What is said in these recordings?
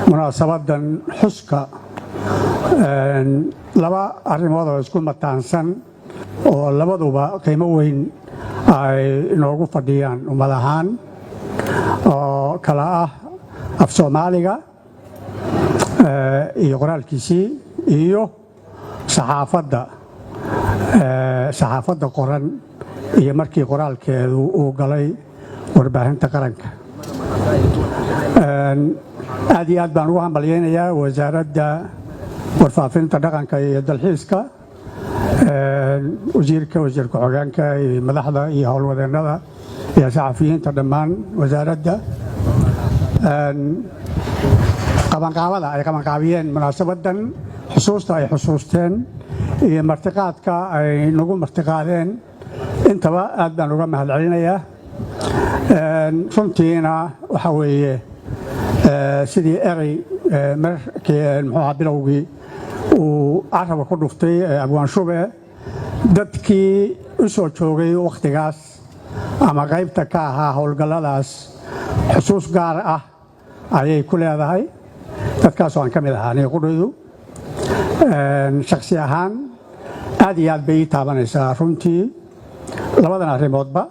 munaasabadan xuska laba arrimood oo isku mataansan oo labaduba qiimo weyn ay inoogu fadhiyaan ummad ahaan oo kala ah af Soomaaliga iyo qoraalkiisii iyo saxaafadda qoran iyo markii qoraalkeedu uu galay warbaahinta qaranka. aad iyo aad baan ugu hambalyaynayaa Wasaaradda Warfaafinta dhaqanka iyo dalxiiska, wasiirka ku-xigeenka iyo madaxda iyo howlwadeennada iyo saxafiyiinta dhammaan wasaaradda qabanqaabada ay qabanqaabiyeen munaasabadan, xusuusta ay xusuusteen iyo martiqaadka ay nagu martiqaadeen, intaba aad baan uga mahadcelinayaa. runtiina waxa weeye sidii erey markii bilowgii uu carraba ku dhuftay abwaanshube, dadkii u soo joogay wakhtigaas ama qaybta ka ahaa howlgalladaas xusuus gaar ah ayay ku leedahay. dadkaasoo aan ka mid ahaa aniga qudhaydu shakhsi ahaan aad iyo aad bay ii taabanaysaa runtii labadan arrimoodba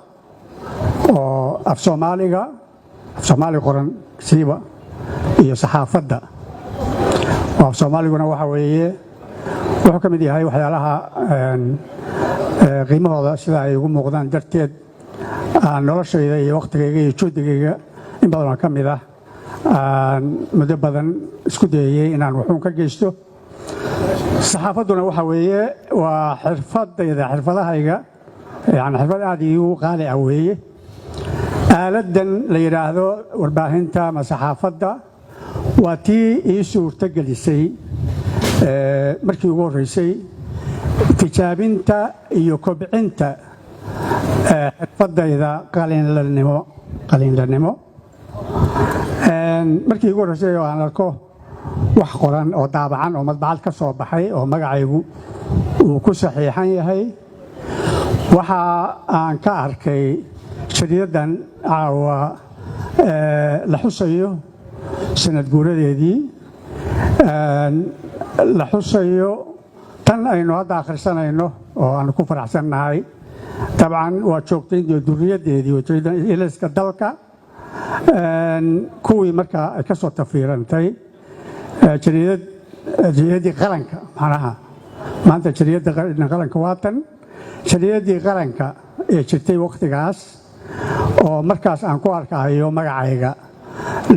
oo af Soomaali qoran siiba iyo saxaafadda. af Soomaaliguna waxa weeye wuxuu ka mid yahay waxyaalaha qiimahooda sida ay ugu muuqdaan darteed noloshayda iyo wakhtigayga iyo juhdigayga in badan oo ka mid ah muddo badan isku dayay inaan wuxuun ka geysto. saxaafadduna waxa weeye waa xirfadahayga, yani xirfad aad iigu qaali ah weeye. aaladdan la yidhaahdo warbaahinta ama saxaafadda waa tii ii suurto gelisay markii ugu horreysay tijaabinta iyo kobcinta xirfadayda qalinlanimo. markii ugu horreysay oo aan arko wax qoran oo daabacan oo madbacad ka soo baxay oo magacaygu uu ku saxiixan yahay, waxa aan ka arkay shariidadan caawa la xusayo sanad guuradeedii, la xusayo tan aynu hadda akhrisanayno oo aan ku faraxsannahay. dabcan waa joogtay duriyaddeedii ilaska dalka, kuwii markaa ay ka soo tafiirantay jariidaddii qaranka. macnaha maanta jariidadda qaranka waa tan jariidaddii qaranka ee jirtay wakhtigaas oo markaas aan ku arkahayo magacayga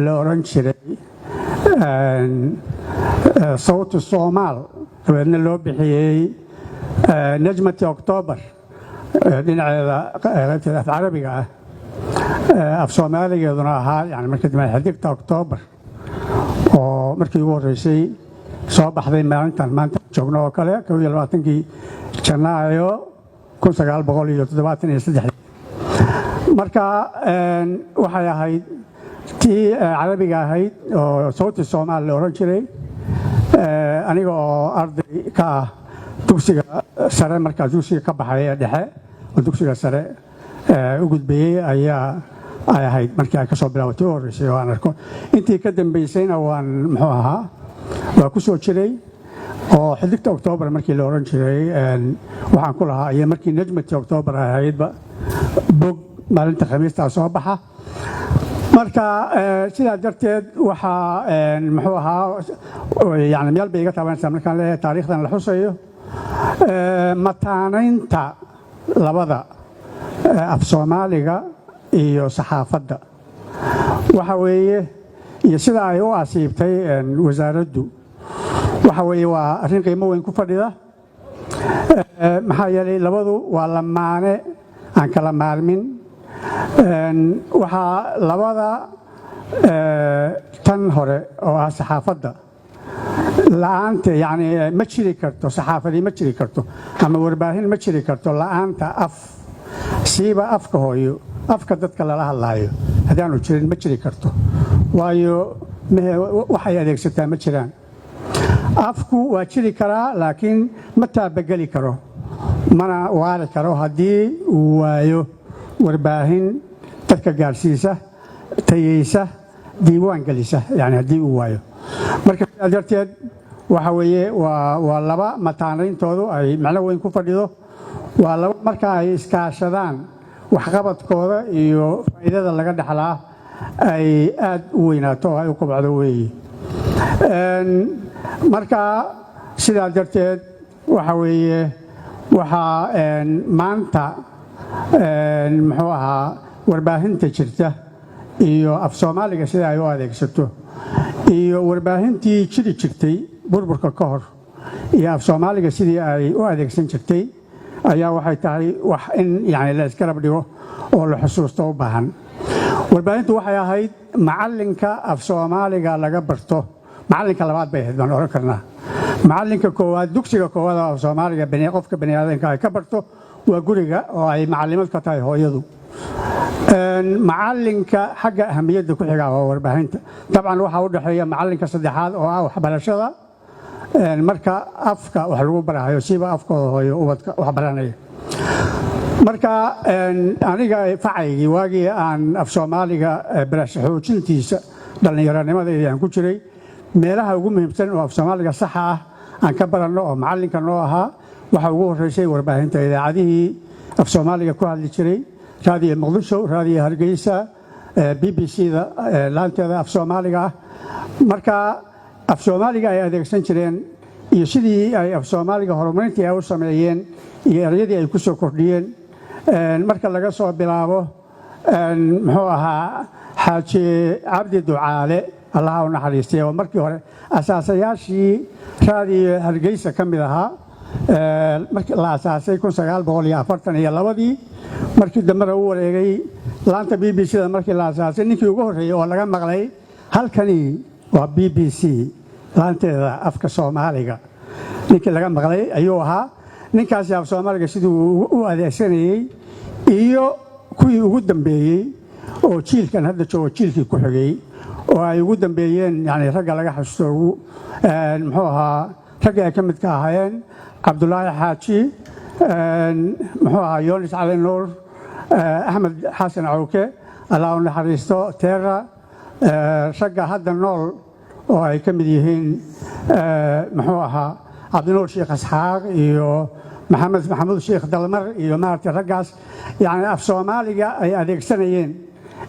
la odhan jiray sawti Soomaal, dabeedna loo bixiyey najmati Oktoobar dhinaceeda qaybteeda af carabiga ah, af Soomaaligeeduna ahaa yani markii dambe xidigta Oktoobar, oo markii ugu horreysay soo baxday maalintan maanta joogno oo kale 22 Janaayo 1973. marka waxay ahayd tii carabiga ahayd oo sawti Soomaal la oran jiray. aniga oo arday ka ah dugsiga sare, markaa dugsiga ka baxay ee dhexe oo dugsiga sare u gudbayay ayaa ay ahayd markii ay ka soo bilaabatay u horreysay oo aan arko. intii ka dambaysayna waan waa ku soo jiray oo xidigta Oktoobar markii la oran jiray waxaan ku lahaa iyo markii najmati Oktoobar ahaydba bog maalinta Khamiista soo baxa. marka sidaa darteed waxaa yani meel bay iga taabanaysaa markaan leeyahay taariikhdan la xusayo. mataanaynta labada af Soomaaliga iyo saxaafadda waxa weeye iyo sida ay u asiibtay wasaaraddu waxa weeye waa arrin qiimo weyn ku fadhida. maxaa yeelay labadu waa lamaane aan kala maarmin. waxaa labada tan hore oo ah saxaafadda la'aanta yani ma jiri karto, saxaafadii ma jiri karto ama warbaahin ma jiri karto la'aanta siiba afka hooyo, afka dadka lala hadlaayo haddaanu jirin ma jiri karto, waayo waxay adeegsataa ma jiraan. afku waa jiri karaa laakiin ma taabageli karo, mana waari karo haddii uu waayo warbaahin dadka gaarsiisa, tayeysa, diiwaan gelisa yani haddii uu waayo marka sidaa darteed waxa weeye waa laba mataanayntoodu ay macno weyn ku fadhido waa laba marka ay iskaashadaan waxqabadkooda iyo faa'iidada laga dhaxlaa ay aad u weynaato oo ay u kobcdo weeye marka sidaa darteed waxa weeye waxaa maanta muxuu ahaa warbaahinta jirta iyo af soomaaliga sida ay u adeegsato iyo warbaahintii jiri jirtay burburka ka hor iyo af soomaaliga sidii ay u adeegsan jirtay ayaa waxay tahay wax in yani la isgarab dhigo oo la xusuusto u baahan warbaahintu waxay ahayd macallinka af soomaaliga laga barto macallinka labaad bay ahayd baan oran karnaa macallinka koowaad dugsiga koowaad oo af soomaaliga qofka bani aadamka ay ka barto waa guriga oo ay macallimad ka tahay hooyadu macallinka xagga ahamiyadda ku xiga waa warbaahinta dabcan waxaa u dhexeeya macallinka saddexaad oo ah waxbarashada marka afka wax lagu barahayo siba afkooda hooyo ubadka wax baranaya marka aniga facaygii waagii aan af soomaaliga barasho xoojintiisa dhallinyaranimadayda aan ku jiray meelaha ugu muhiimsan oo af soomaaliga saxa ah aan ka baranno oo macallinka noo ahaa waxaa ugu horreysay warbaahinta idaacadihii af soomaaliga ku hadli jiray raadiyo muqdisho raadiyo hargeysa BBC-da laanteeda af soomaaliga ah marka af soomaaliga ay adeegsan jireen iyo sidii ay af soomaaliga horumarintii ay u sameeyeen iyo erayadii ay ku soo kordhiyeen marka laga soo bilaabo muxuu ahaa xaaji cabdi ducaale allaha u naxariistay oo markii hore asaasayaashii raadiyo hargeysa ka mid ahaa markii la asaasay 1942 markii dambena u wareegay laanta BBC-da markii la asaasay ninkii ugu horreeyay oo laga maqlay halkani waa BBC laanteeda afka soomaaliga ninkii laga maqlay ayuu ahaa ninkaasi af soomaaliga siduu u adeegsanayay iyo kuwii ugu dambeeyey oo jiilkan hadda joogo jiilkii ku xigay oo ay ugu dambeeyeen yani ragga laga xasuusto muxuu ahaa ragga ay ka mid ka ahaayeen cabdulaahi xaaji muxuu ahaa yoonis cali nuur axmed xasan cawke allah u naxariisto teera ragga hadda nool oo ay ka mid yihiin muxuu ahaa cabdinuur sheekh isxaaq iyo maxamuud sheekh dalmar iyo maaragtay raggaas yani af soomaaliga ay adeegsanayeen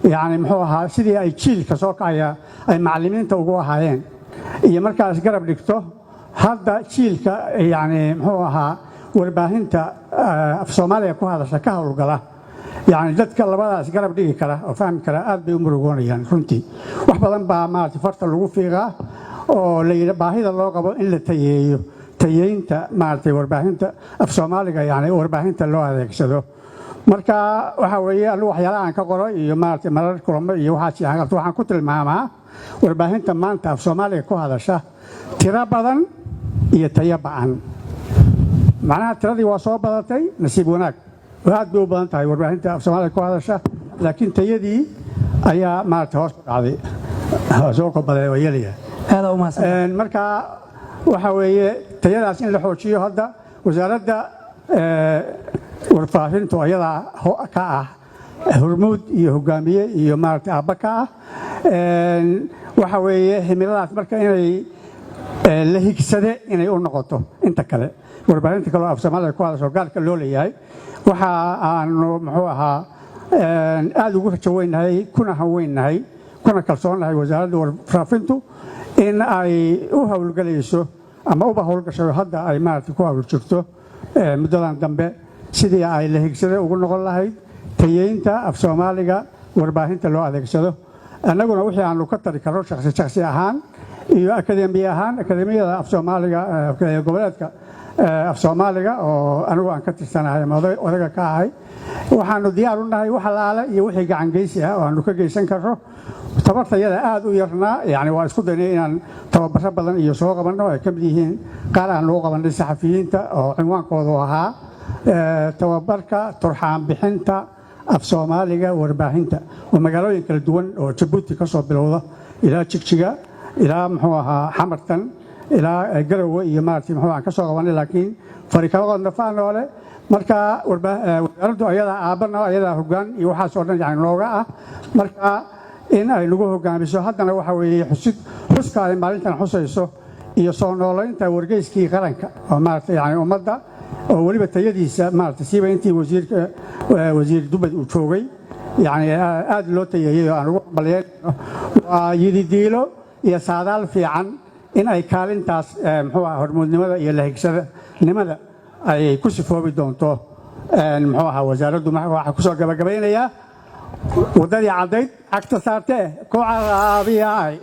yani muxuu ahaa sidii ay jiilka soo kacaya ay macallimiinta ugu ahaayeen iyo markaas garab dhigto hadda jiilka yani muxuu ahaa warbaahinta af soomaaliga ku hadasha ka howlgala yani dadka labadaas garab dhigi kara oo fahmi kara aad bay u murugoonayaan runtii wax badan baa maaragtay farta lagu fiiqaa oo la yidhi baahida loo qabo in la tayeeyo tayeynta maaragtay warbaahinta af soomaaliga yani warbaahinta loo adeegsado marka waxa weeye anigu waxyaalaha aan ka qoro iyo maaragtay marar kulamo iyo waxaan ku tilmaamaa warbaahinta maanta af soomaaliga ku hadasha tiro badan iyo tayo ba'an macnaha tiradii waa soo badatay nasiib wanaag aad bay u badan tahay warbaahinta af soomaaliga ku hadasha laakiin tayadii ayaa maaragtay hoos ku dhacday soo kobaday oo yelaya marka waxa weeye tayadaas in la xoojiyo hadda wasaaradda warfaafintu ayadaa ka ah hormuud iyo hogaamiye iyo maaragtay aabba ka ah waxa weeye himiladaas marka inay la higsade inay u noqoto inta kale warbaahinta kale oo af soomaaliga ku hadasho gaarka loo leeyahay waxa aanu muxuu ahaa aad ugu rajoweynahay kuna haweynahay kuna kalsoonahay wasaaradda warfaafintu in ay u howlgalayso ama uba howlgasho hadda ay maaragtay ku hawl jirto muddadan dambe sidii ay la higsade ugu noqon lahayd tayeynta af soomaaliga warbaahinta loo adeegsado annaguna wixii aanu ka tari karno shakhsi ahaan iyo akademiya ahaan akademiyada af soomaaliga goboleedka af soomaaliga oo anigu aan ka tirsanahay ama odaga ka ahay waxaanu diyaar u nahay wax alaale iyo wixii gacan geysi ah oo aanu ka geysan karno tabartayada aad u yarnaa yani waa isku daynay inaan tababaro badan iyo soo qabanno ay ka mid yihiin qaar aan lagu qabanay saxafiyiinta oo cinwaankoodu ahaa tababarka turxaan bixinta af soomaaliga warbaahinta oo magaalooyin kala duwan oo jabuuti ka soo bilowda ilaa jigjiga ilaa muxuu ahaa xamartan ilaa garowe iyo maaragtay muxuu aan ka soo qabanay laakiin farikabaqoodna faanoole marka wasaaraddu ayadaa aabbana ayadaa hoggaan iyo waxaas oo dhan yani nooga ah marka in ay nagu hogaamiso haddana waxa weeye xuska ay maalintan xusayso iyo soo noolaynta wargeyskii qaranka oo maaragtay yani ummadda oo weliba tayadiisa maaragtay siiba intii wasiir dubad uu joogay yani aad loo tayeeyey oo aan ugu hambalyeynayno waa yididiilo iyo saadaal fiican in ay kaalintaas muxuu ahaa hormuudnimada iyo lahigsanimada ay ku sifoobi doonto muxuu ahaa wasaaraddu waxaa ku soo gabagabaynayaa waddadii caddayd cagta saartee ku caraabiyaay